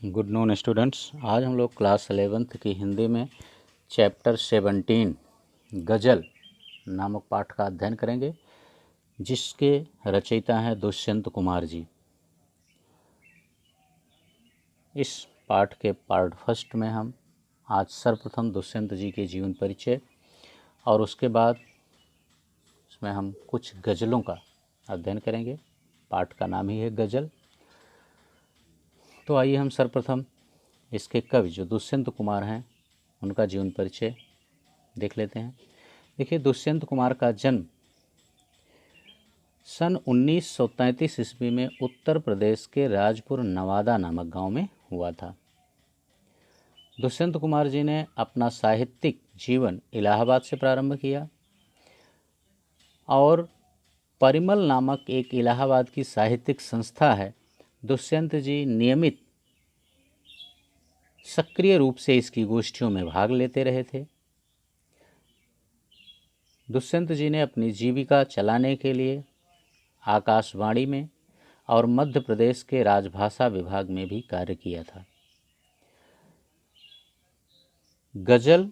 Good noon students. आज हम लोग क्लास 11th की हिंदी में चैप्टर 17 गज़ल नामक पाठ का अध्ययन करेंगे, जिसके रचयिता हैं दुष्यंत कुमार जी। इस पाठ के पार्ट फर्स्ट में हम आज सर्वप्रथम दुष्यंत जी के जीवन परिचय और उसके बाद उसमें हम कुछ गज़लों का अध्ययन करेंगे। पाठ का नाम ही है गज़ल। तो आइए हम सर्वप्रथम इसके कवि जो दुष्यंत कुमार हैं उनका जीवन परिचय देख लेते हैं। देखिए, दुष्यंत कुमार का जन्म सन 1933 ईस्वी में उत्तर प्रदेश के राजपुर नवादा नामक गांव में हुआ था। दुष्यंत कुमार जी ने अपना साहित्यिक जीवन इलाहाबाद से प्रारंभ किया और परिमल नामक एक इलाहाबाद की साहित्यिक संस्था है। दुष्यंत जी नियमित सक्रिय रूप से इसकी गोष्ठियों में भाग लेते रहे थे। दुष्यंत जी ने अपनी जीविका चलाने के लिए आकाशवाणी में और मध्य प्रदेश के राजभाषा विभाग में भी कार्य किया था। गज़ल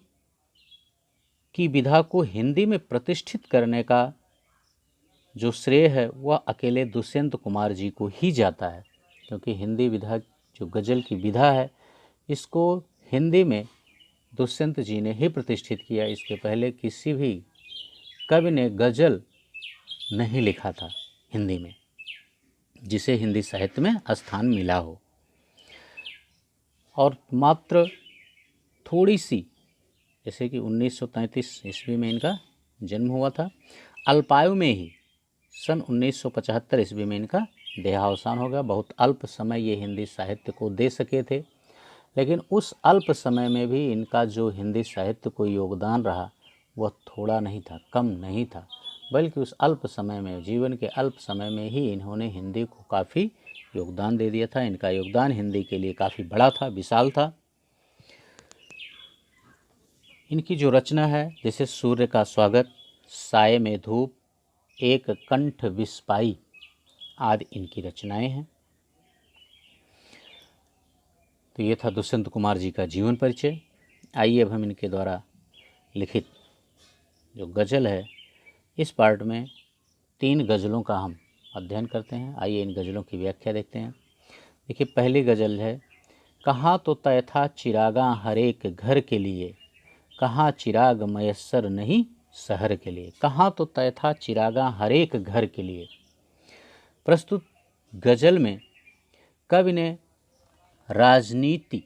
की विधा को हिंदी में प्रतिष्ठित करने का जो श्रेय है वह अकेले दुष्यंत कुमार जी को ही जाता है, क्योंकि हिंदी विधा जो गज़ल की विधा है इसको हिंदी में दुष्यंत जी ने ही प्रतिष्ठित किया। इसके पहले किसी भी कवि ने गज़ल नहीं लिखा था हिंदी में जिसे हिंदी साहित्य में स्थान मिला हो। और मात्र थोड़ी सी, जैसे कि 1933 ईस्वी में इनका जन्म हुआ था, अल्पायु में ही सन 1975 ईस्वी में इनका देहावसान हो गया। बहुत अल्प समय ये हिंदी साहित्य को दे सके थे, लेकिन उस अल्प समय में भी इनका जो हिंदी साहित्य को योगदान रहा वह थोड़ा नहीं था, कम नहीं था, बल्कि उस अल्प समय में, जीवन के अल्प समय में ही इन्होंने हिंदी को काफ़ी योगदान दे दिया था। इनका योगदान हिंदी के लिए काफ़ी बड़ा था, विशाल था। इनकी जो रचना है, जैसे सूर्य का स्वागत, साये में धूप, एक कंठ विस्पाई आदि इनकी रचनाएं हैं। तो ये था दुष्यंत कुमार जी का जीवन परिचय। आइए अब हम इनके द्वारा लिखित जो गज़ल है इस पार्ट में 3 गज़लों का हम अध्ययन करते हैं। आइए इन गज़लों की व्याख्या देखते हैं। देखिए, पहली गज़ल है, कहाँ तो तय था चिरागा हर एक घर के लिए, कहाँ चिराग मयस्सर नहीं शहर के लिए। कहाँ तो तय था चिरागा हर एक घर के लिए। प्रस्तुत गज़ल में कवि ने राजनीति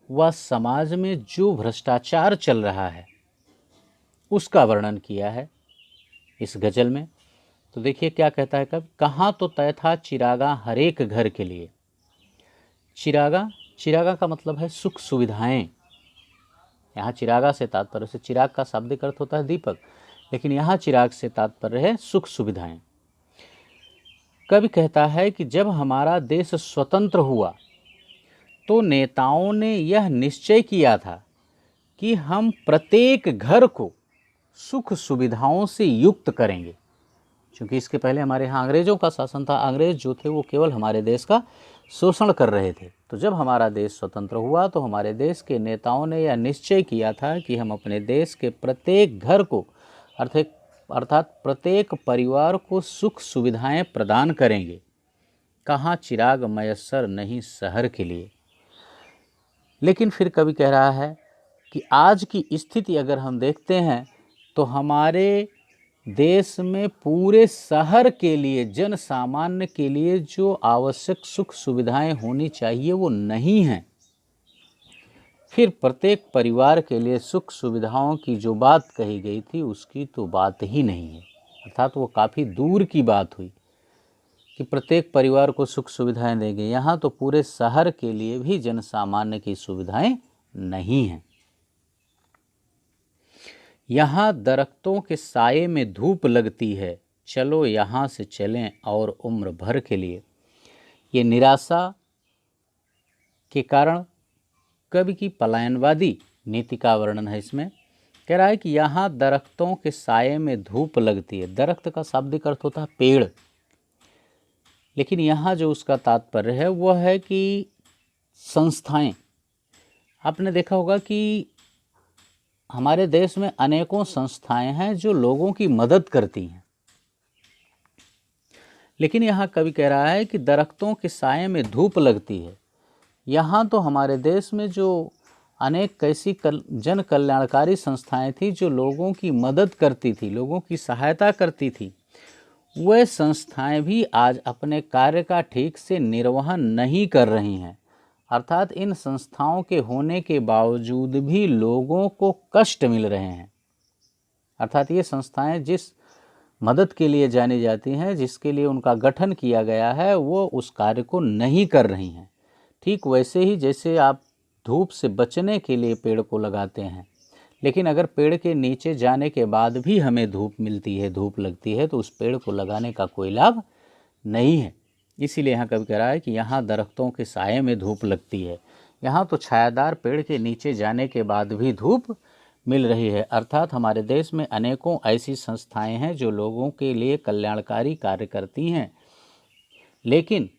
व समाज में जो भ्रष्टाचार चल रहा है उसका वर्णन किया है इस गज़ल में। तो देखिए क्या कहता है कवि, कहाँ तो तय था चिरागा हर एक घर के लिए। चिरागा, चिरागा का मतलब है सुख सुविधाएं। यहाँ चिरागा से तात्पर्य, से चिराग का शाब्दिक अर्थ होता है दीपक, लेकिन यहाँ चिराग से तात्पर्य है सुख सुविधाएं। कवि कहता है कि जब हमारा देश स्वतंत्र हुआ तो नेताओं ने यह निश्चय किया था कि हम प्रत्येक घर को सुख सुविधाओं से युक्त करेंगे। क्योंकि इसके पहले हमारे यहाँ अंग्रेज़ों का शासन था। अंग्रेज़ जो थे वो केवल हमारे देश का शोषण कर रहे थे। तो जब हमारा देश स्वतंत्र हुआ तो हमारे देश के नेताओं ने यह निश्चय किया था कि हम अपने देश के प्रत्येक घर को अर्थात प्रत्येक परिवार को सुख सुविधाएं प्रदान करेंगे। कहाँ चिराग मयस्सर नहीं शहर के लिए। लेकिन फिर कवि कह रहा है कि आज की स्थिति अगर हम देखते हैं तो हमारे देश में पूरे शहर के लिए, जन सामान्य के लिए जो आवश्यक सुख सुविधाएं होनी चाहिए वो नहीं हैं। फिर प्रत्येक परिवार के लिए सुख सुविधाओं की जो बात कही गई थी उसकी तो बात ही नहीं है। अर्थात वो काफ़ी दूर की बात हुई कि प्रत्येक परिवार को सुख सुविधाएं देंगे। यहाँ तो पूरे शहर के लिए भी जन सामान्य की सुविधाएं नहीं हैं। यहाँ दरख्तों के साये में धूप लगती है, चलो यहाँ से चलें और उम्र भर के लिए। ये निराशा के कारण कवि की पलायनवादी नीति का वर्णन है। इसमें कह रहा है कि यहाँ दरख्तों के साये में धूप लगती है। दरख्त का शाब्दिक अर्थ होता है पेड़, लेकिन यहाँ जो उसका तात्पर्य है वह है कि संस्थाएं, आपने देखा होगा कि हमारे देश में अनेकों संस्थाएं हैं जो लोगों की मदद करती हैं, लेकिन यहाँ कवि कह रहा है कि दरख्तों के साए में धूप लगती है। यहाँ तो हमारे देश में जो अनेक ऐसी जन कल्याणकारी संस्थाएं थी जो लोगों की मदद करती थी, लोगों की सहायता करती थी, वह संस्थाएं भी आज अपने कार्य का ठीक से निर्वहन नहीं कर रही हैं। अर्थात इन संस्थाओं के होने के बावजूद भी लोगों को कष्ट मिल रहे हैं। अर्थात ये संस्थाएं जिस मदद के लिए जानी जाती हैं, जिसके लिए उनका गठन किया गया है, वो उस कार्य को नहीं कर रही हैं। ठीक वैसे ही जैसे आप धूप से बचने के लिए पेड़ को लगाते हैं, लेकिन अगर पेड़ के नीचे जाने के बाद भी हमें धूप मिलती है, धूप लगती है, तो उस पेड़ को लगाने का कोई लाभ नहीं है। इसीलिए यहाँ कवि कह रहा है कि यहाँ दरख्तों के साए में धूप लगती है। यहाँ तो छायादार पेड़ के नीचे जाने के बाद भी धूप मिल रही है। अर्थात हमारे देश में अनेकों ऐसी संस्थाएं हैं जो लोगों के लिए कल्याणकारी कार्य करती हैं, लेकिन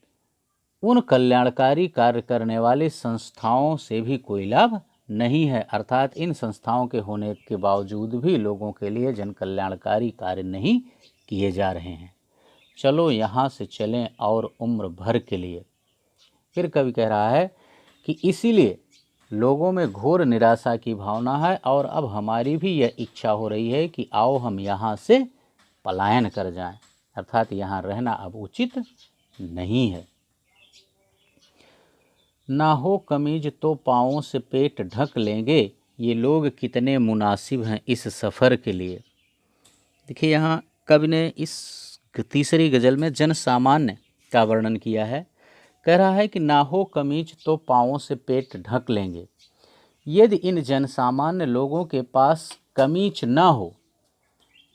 उन कल्याणकारी कार्य करने वाली संस्थाओं से भी कोई लाभ नहीं है। अर्थात इन संस्थाओं के होने के बावजूद भी लोगों के लिए जन कल्याणकारी कार्य नहीं किए जा रहे हैं। चलो यहाँ से चलें और उम्र भर के लिए। फिर कवि कह रहा है कि इसीलिए लोगों में घोर निराशा की भावना है और अब हमारी भी यह इच्छा हो रही है कि आओ हम यहाँ से पलायन कर जाएं। अर्थात यहाँ रहना अब उचित नहीं है। ना हो कमीज तो पाँवों से पेट ढक लेंगे, ये लोग कितने मुनासिब हैं इस सफ़र के लिए। देखिए यहाँ कवि ने इस तीसरी गज़ल में जन सामान्य का वर्णन किया है। कह रहा है कि ना हो कमीज तो पाँवों से पेट ढक लेंगे। यदि इन जन सामान्य लोगों के पास कमीज ना हो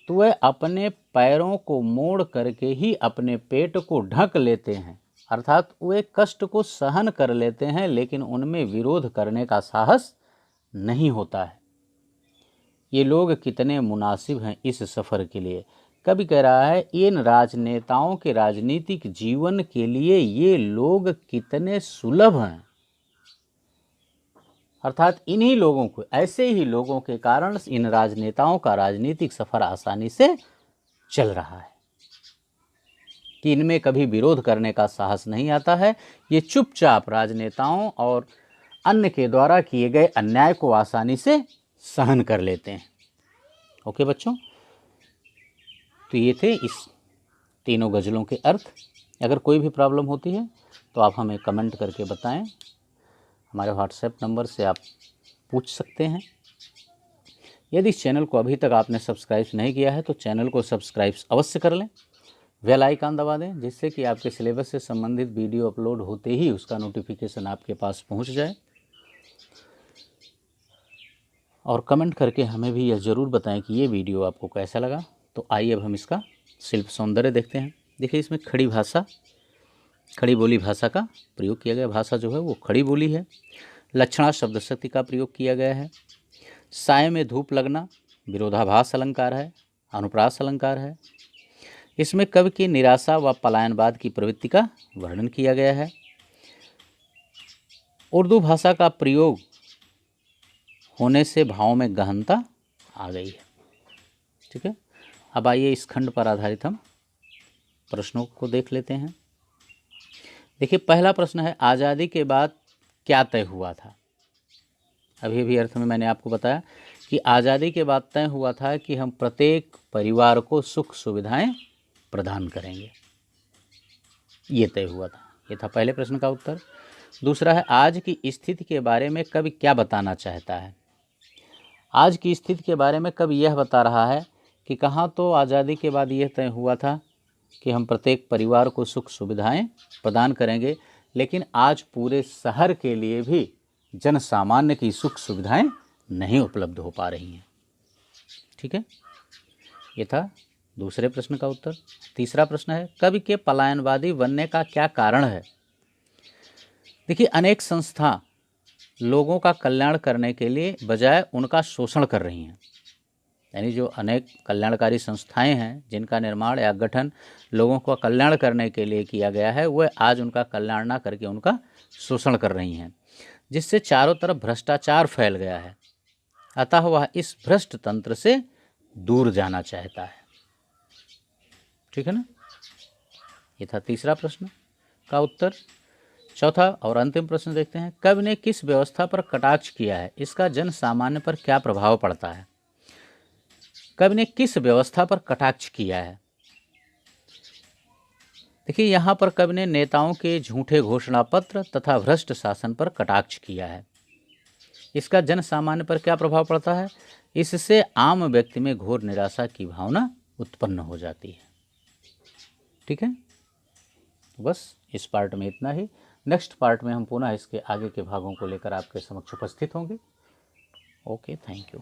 तो वह अपने पैरों को मोड़ करके ही अपने पेट को ढक लेते हैं। अर्थात वे कष्ट को सहन कर लेते हैं, लेकिन उनमें विरोध करने का साहस नहीं होता है। ये लोग कितने मुनासिब हैं इस सफ़र के लिए। कभी कह रहा है इन राजनेताओं के राजनीतिक जीवन के लिए ये लोग कितने सुलभ हैं। अर्थात इन्हीं लोगों को, ऐसे ही लोगों के कारण इन राजनेताओं का राजनीतिक सफ़र आसानी से चल रहा है कि इनमें कभी विरोध करने का साहस नहीं आता है। ये चुपचाप राजनेताओं और अन्य के द्वारा किए गए अन्याय को आसानी से सहन कर लेते हैं। ओके बच्चों, तो ये थे इस तीनों गज़लों के अर्थ। अगर कोई भी प्रॉब्लम होती है तो आप हमें कमेंट करके बताएं। हमारे व्हाट्सएप नंबर से आप पूछ सकते हैं। यदि इस चैनल को अभी तक आपने सब्सक्राइब नहीं किया है तो चैनल को सब्सक्राइब अवश्य कर लें, बेल आइकन दबा दें, जिससे कि आपके सिलेबस से संबंधित वीडियो अपलोड होते ही उसका नोटिफिकेशन आपके पास पहुंच जाए। और कमेंट करके हमें भी यह ज़रूर बताएं कि ये वीडियो आपको कैसा लगा। तो आइए अब हम इसका शिल्प सौंदर्य देखते हैं। देखिए इसमें खड़ी भाषा, खड़ी बोली भाषा का प्रयोग किया गया। भाषा जो है वो खड़ी बोली है। लक्षणा शब्द शक्ति का प्रयोग किया गया है। साय में धूप लगना विरोधाभास अलंकार है, अनुप्रास अलंकार है। इसमें कवि की निराशा व पलायनवाद की प्रवृत्ति का वर्णन किया गया है। उर्दू भाषा का प्रयोग होने से भाव में गहनता आ गई है। ठीक है, अब आइए इस खंड पर आधारित हम प्रश्नों को देख लेते हैं। देखिए पहला प्रश्न है, आज़ादी के बाद क्या तय हुआ था। अभी अर्थ में मैंने आपको बताया कि आज़ादी के बाद तय हुआ था कि हम प्रत्येक परिवार को सुख सुविधाएं प्रदान करेंगे, ये तय हुआ था। ये था पहले प्रश्न का उत्तर। दूसरा है, आज की स्थिति के बारे में कवि क्या बताना चाहता है। आज की स्थिति के बारे में कवि यह बता रहा है कि कहाँ तो आज़ादी के बाद यह तय हुआ था कि हम प्रत्येक परिवार को सुख सुविधाएं प्रदान करेंगे, लेकिन आज पूरे शहर के लिए भी जन सामान्य की सुख सुविधाएं नहीं उपलब्ध हो पा रही हैं। ठीक है, ये था दूसरे प्रश्न का उत्तर। तीसरा प्रश्न है, कवि के पलायनवादी बनने का क्या कारण है। देखिए अनेक संस्था लोगों का कल्याण करने के लिए बजाय उनका शोषण कर रही हैं। यानी जो अनेक कल्याणकारी संस्थाएं हैं जिनका निर्माण या गठन लोगों का कल्याण करने के लिए किया गया है, वह आज उनका कल्याण ना करके उनका शोषण कर रही हैं, जिससे चारों तरफ भ्रष्टाचार फैल गया है। अतः वह इस भ्रष्ट तंत्र से दूर जाना चाहता है। ठीक है ना। ये था तीसरा प्रश्न का उत्तर। चौथा और अंतिम प्रश्न देखते हैं। कवि ने किस व्यवस्था पर कटाक्ष किया है, इसका जन सामान्य पर क्या प्रभाव पड़ता है। कवि ने किस व्यवस्था पर कटाक्ष किया है। देखिए, यहाँ पर कवि ने नेताओं के झूठे घोषणा पत्र तथा भ्रष्ट शासन पर कटाक्ष किया है। इसका जन सामान्य पर क्या प्रभाव पड़ता है। इससे आम व्यक्ति में घोर निराशा की भावना उत्पन्न हो जाती है। ठीक है, बस इस पार्ट में इतना ही। नेक्स्ट पार्ट में हम पुनः इसके आगे के भागों को लेकर आपके समक्ष उपस्थित होंगे। Okay, thank you.